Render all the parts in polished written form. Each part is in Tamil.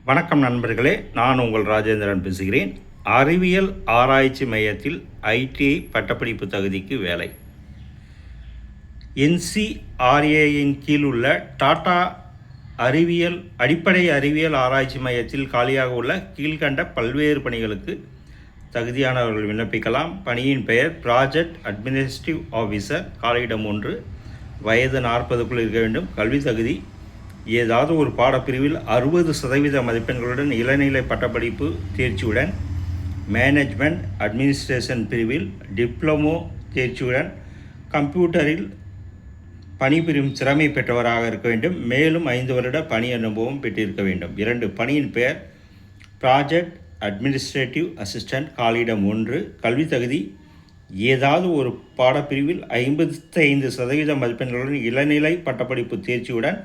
வணக்கம் நண்பர்களே, நான் உங்கள் ராஜேந்திரன் பேசுகிறேன். அறிவியல் ஆராய்ச்சி மையத்தில் ஐடிஐ பட்டப்படிப்பு தகுதிக்கு வேலை. என்சிஆர்ஏயின் கீழ் உள்ள டாடா அடிப்படை அறிவியல் ஆராய்ச்சி மையத்தில் காலியாக உள்ள கீழ்கண்ட பல்வேறு பணிகளுக்கு தகுதியானவர்கள் விண்ணப்பிக்கலாம். பணியின் பெயர் ப்ராஜெக்ட் அட்மினிஸ்ட்ரேட்டிவ் ஆஃபீஸர். காலியிடம் 1. வயது 40க்குள் இருக்க வேண்டும். கல்வி தகுதி ஏதாவது ஒரு பாடப்பிரிவில் 60% மதிப்பெண்களுடன் இளநிலை பட்டப்படிப்பு தேர்ச்சியுடன், மேனேஜ்மெண்ட் அட்மினிஸ்ட்ரேஷன் பிரிவில் டிப்ளமோ தேர்ச்சியுடன், கம்ப்யூட்டரில் பணிபுரியும் திறமை பெற்றவராக இருக்க வேண்டும். மேலும் 5 வருட பணி அனுபவம் பெற்றிருக்க வேண்டும். 2. பணியின் பெயர் ப்ராஜெக்ட் அட்மினிஸ்ட்ரேட்டிவ் அசிஸ்டன்ட். காலியிடம் 1. கல்வி தகுதி ஏதாவது ஒரு பாடப்பிரிவில் 55% மதிப்பெண்களுடன் இளநிலை பட்டப்படிப்பு தேர்ச்சியுடன்,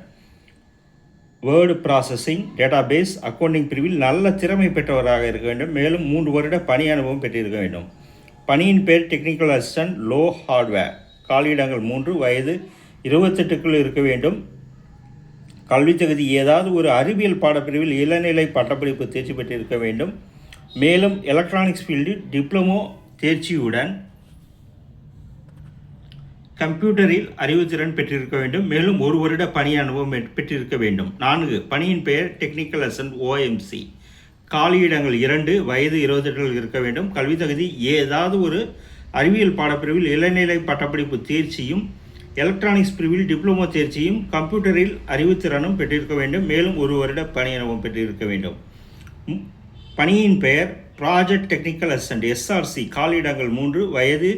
வேர்டு ப்ராசஸிங், டேட்டாபேஸ், அக்கவுண்டிங் பிரிவில் நல்ல திறமை பெற்றவராக இருக்க வேண்டும். மேலும் 3 வருட பணி அனுபவம் பெற்றிருக்க வேண்டும். பணியின் பெயர் டெக்னிக்கல் அசிஸ்டன்ட், லோ ஹார்ட்வேர். காலியிடங்கள் 3. வயது 28க்குள் இருக்க வேண்டும். கல்வி தகுதி ஏதாவது ஒரு அறிவியல் பாடப்பிரிவில் இளநிலை பட்டப்படிப்பு தேர்ச்சி பெற்றிருக்க வேண்டும். மேலும் எலக்ட்ரானிக்ஸ் ஃபீல்டில் டிப்ளமோ தேர்ச்சியுடன் கம்ப்யூட்டரில் அறிவுத்திறன் பெற்றிருக்க வேண்டும். மேலும் 1 வருட பணி அனுபவம் பெற்றிருக்க வேண்டும். 4. பணியின் பெயர் டெக்னிக்கல் அசிஸ்டன்ட், ஓஎம்சி. காலியிடங்கள் 2. வயது 28 இருக்க வேண்டும். கல்வி தகுதி ஏதாவது ஒரு அறிவியல் பாடப்பிரிவில் இளநிலை பட்டப்படிப்பு தேர்ச்சியும், எலக்ட்ரானிக்ஸ் பிரிவில் டிப்ளமோ தேர்ச்சியும், கம்ப்யூட்டரில் அறிவுத்திறனும் பெற்றிருக்க வேண்டும். மேலும் 1 வருட பணி அனுபவம் பெற்றிருக்க வேண்டும். பணியின் பெயர் ப்ராஜெக்ட் டெக்னிக்கல் அசிஸ்டன்ட், எஸ்ஆர்சி. காலியிடங்கள் 3. வயது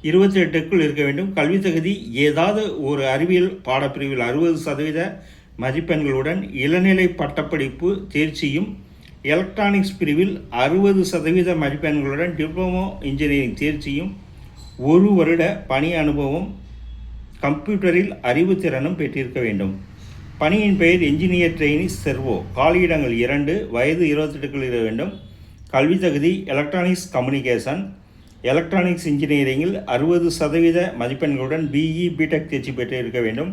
28க்குள் இருக்க வேண்டும். கல்வி தகுதி ஏதாவது ஒரு அறிவியல் பாடப்பிரிவில் 60% மதிப்பெண்களுடன் இளநிலை பட்டப்படிப்பு தேர்ச்சியும், எலக்ட்ரானிக்ஸ் பிரிவில் 60% மதிப்பெண்களுடன் டிப்ளமோ இன்ஜினியரிங் தேர்ச்சியும், 1 வருட பணி அனுபவம், கம்ப்யூட்டரில் அறிவுத்திறனும் பெற்றிருக்க வேண்டும். பணியின் பெயர் என்ஜினியர் ட்ரெயினி செர்வோ. காலியிடங்கள் 2. வயது 28க்குள் இருக்க வேண்டும். கல்வி தகுதி எலக்ட்ரானிக்ஸ் கம்யூனிகேஷன், எலக்ட்ரானிக்ஸ் இன்ஜினியரிங்கில் 60% மதிப்பெண்களுடன் பிஇ, பிடெக் தேர்ச்சி பெற்று இருக்க வேண்டும்.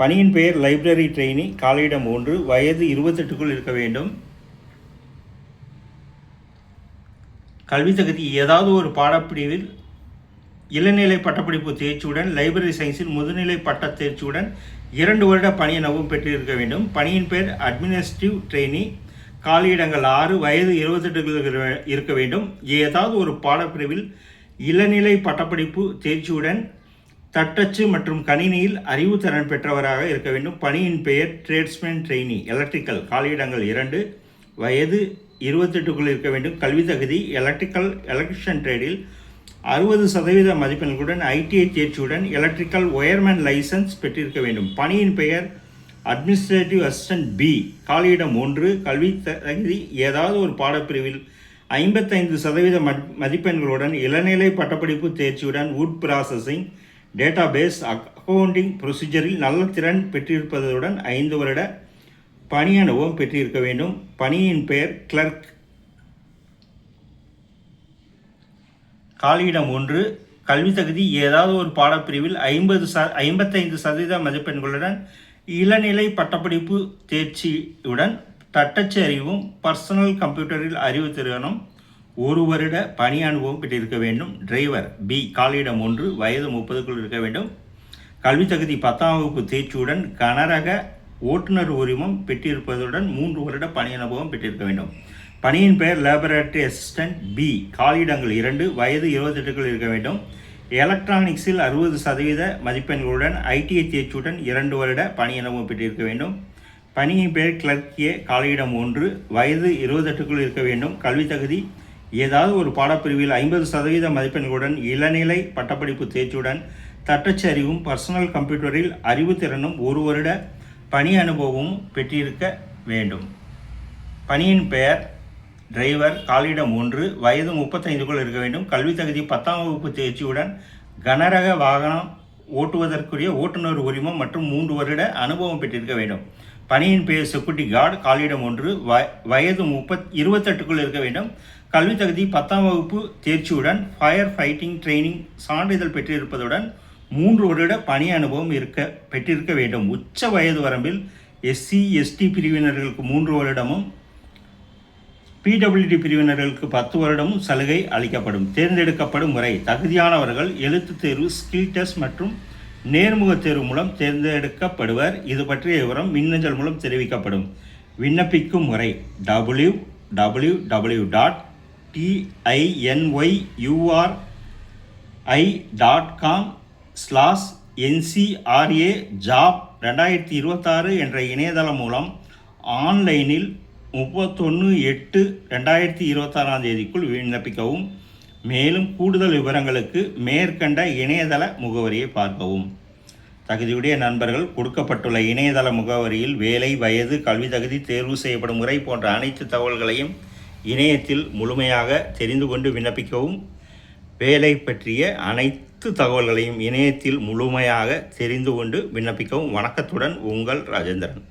பணியின் பெயர் லைப்ரரி ட்ரெயினி. காலியிடம் 1. வயது 28க்குள் இருக்க வேண்டும். கல்வி தகுதி ஏதாவது ஒரு பாடப்பிரிவில் இளநிலை பட்டப்படிப்பு தேர்ச்சியுடன், லைப்ரரி சயின்ஸில் முதுநிலை பட்ட தேர்ச்சியுடன் 2 வருட பணி அனுபவம் பெற்றிருக்க வேண்டும். பணியின் பெயர் அட்மினிஸ்ட்ரேட்டிவ் ட்ரெயினி. காலியிடங்கள் 6. வயது 28 இருக்க வேண்டும். ஏதாவது ஒரு பாடப்பிரிவில் இளநிலை பட்டப்படிப்பு தேர்ச்சியுடன், தட்டச்சு மற்றும் கணினியில் அறிவுத்திறன் பெற்றவராக இருக்க வேண்டும். பணியின் பெயர் ட்ரேட்ஸ்மேன் ட்ரெயினி, எலக்ட்ரிக்கல். காலியிடங்கள் 2. வயது 28க்குள் இருக்க வேண்டும். கல்வி தகுதி எலக்ட்ரிஷியன் ட்ரேடில் 60% மதிப்பெண்களுடன் ஐடிஐ தேர்ச்சியுடன் எலக்ட்ரிக்கல் ஒயர்மேன் லைசன்ஸ் பெற்றிருக்க வேண்டும். பணியின் பெயர் அட்மினிஸ்ட்ரேட்டிவ் அசிஸ்டன்ட் பி. காலியிடம் 1. கல்வி தகுதி ஏதாவது ஒரு பாடப்பிரிவில் 55% மதிப்பெண்களுடன் இளநிலை பட்டப்படிப்பு தேர்ச்சியுடன் வுட் ப்ராசஸிங், டேட்டாபேஸ், அக்கவுண்டிங் ப்ரொசீஜரில் நல்ல திறன் பெற்றிருப்பதுடன் 5 வருட பணி அனுபவம் பெற்றிருக்க வேண்டும். பணியின் பெயர் கிளர்க். காலியிடம் 1. கல்வி தகுதி ஏதாவது ஒரு பாடப்பிரிவில் 55% மதிப்பெண்களுடன் இளநிலை பட்டப்படிப்பு தேர்ச்சியுடன், தட்டச்சு அறிவும், பர்சனல் கம்ப்யூட்டரில் அறிவுத்திறனும், 1 வருட பணி அனுபவம் பெற்றிருக்க வேண்டும். Driver B. காலியிடம் 1. வயது 30க்குள் இருக்க வேண்டும். கல்வி தகுதி 10ஆம் வகுப்பு தேர்ச்சியுடன் கனரக ஓட்டுநர் உரிமம் பெற்றிருப்பதுடன் 3 வருட பணி அனுபவம் பெற்றிருக்க வேண்டும். பணியின் பெயர் லேபரேட்டரி அசிஸ்டன்ட் பி. காலியிடங்கள் 2. வயது 28க்குள் இருக்க வேண்டும். எலக்ட்ரானிக்ஸில் 60% மதிப்பெண்களுடன் ஐடிஐ தேர்ச்சியுடன் 2 வருட பணி அனுபவம் பெற்றிருக்க வேண்டும். பணியின் பெயர் கிளர்க் ஏ. காலியிடம் 1. வயது 28க்குள் இருக்க வேண்டும். கல்வி தகுதி ஏதாவது ஒரு பாடப்பிரிவில் 50% மதிப்பெண்களுடன் இளநிலை பட்டப்படிப்பு தேர்ச்சியுடன், தட்டச்சு அறிவும், பர்சனல் கம்ப்யூட்டரில் அறிவுத்திறனும், 1 வருட பணி அனுபவமும் பெற்றிருக்க வேண்டும். பணியின் பெயர் டிரைவர். காலியிடம் 1. வயது 35க்குள் இருக்க வேண்டும். கல்வி தகுதி 10ஆம் வகுப்பு தேர்ச்சியுடன் கனரக வாகனம் ஓட்டுவதற்குரிய ஓட்டுநர் உரிமம் மற்றும் 3 வருட அனுபவம் பெற்றிருக்க வேண்டும். பணியின் பெயர் செக்யூரிட்டி கார்டு. காலியிடம் 1. வயது 28க்குள் இருக்க வேண்டும். கல்வி தகுதி 10ஆம் வகுப்பு தேர்ச்சியுடன் ஃபயர் ஃபைட்டிங் ட்ரைனிங் சான்றிதழ் பெற்றிருப்பதுடன் 3 வருட பணி அனுபவம் பெற்றிருக்க வேண்டும். உச்ச வயது வரம்பில் எஸ்சி எஸ்டி பிரிவினர்களுக்கு 3 வருடமும், பிடபிள்யூடி பிரிவினர்களுக்கு 10 வருடமும் சலுகை அளிக்கப்படும். தேர்ந்தெடுக்கப்படும் முறை: தகுதியானவர்கள் எழுத்துத் தேர்வு, ஸ்கில் டெஸ்ட் மற்றும் நேர்முக தேர்வு மூலம் தேர்ந்தெடுக்கப்படுவர். இது பற்றிய விவரம் மின்னஞ்சல் மூலம் தெரிவிக்கப்படும். விண்ணப்பிக்கும் முறை: www.tinyui.com/ncrajob2026 என்ற இணையதளம் மூலம் ஆன்லைனில் 31/8/2026 விண்ணப்பிக்கவும். மேலும் கூடுதல் விவரங்களுக்கு மேற்கண்ட இணையதள முகவரியை பார்க்கவும். தகுதியுடைய நண்பர்கள் கொடுக்கப்பட்டுள்ள இணையதள முகவரியில் வேலை, வயது, கல்வி தகுதி, தேர்வு செய்யப்படும் முறை போன்ற அனைத்து தகவல்களையும் இணையத்தில் முழுமையாக தெரிந்து கொண்டு விண்ணப்பிக்கவும். வேலை பற்றிய அனைத்து தகவல்களையும் இணையத்தில் முழுமையாக தெரிந்து கொண்டு விண்ணப்பிக்கவும். வணக்கத்துடன் உங்கள் ராஜேந்திரன்.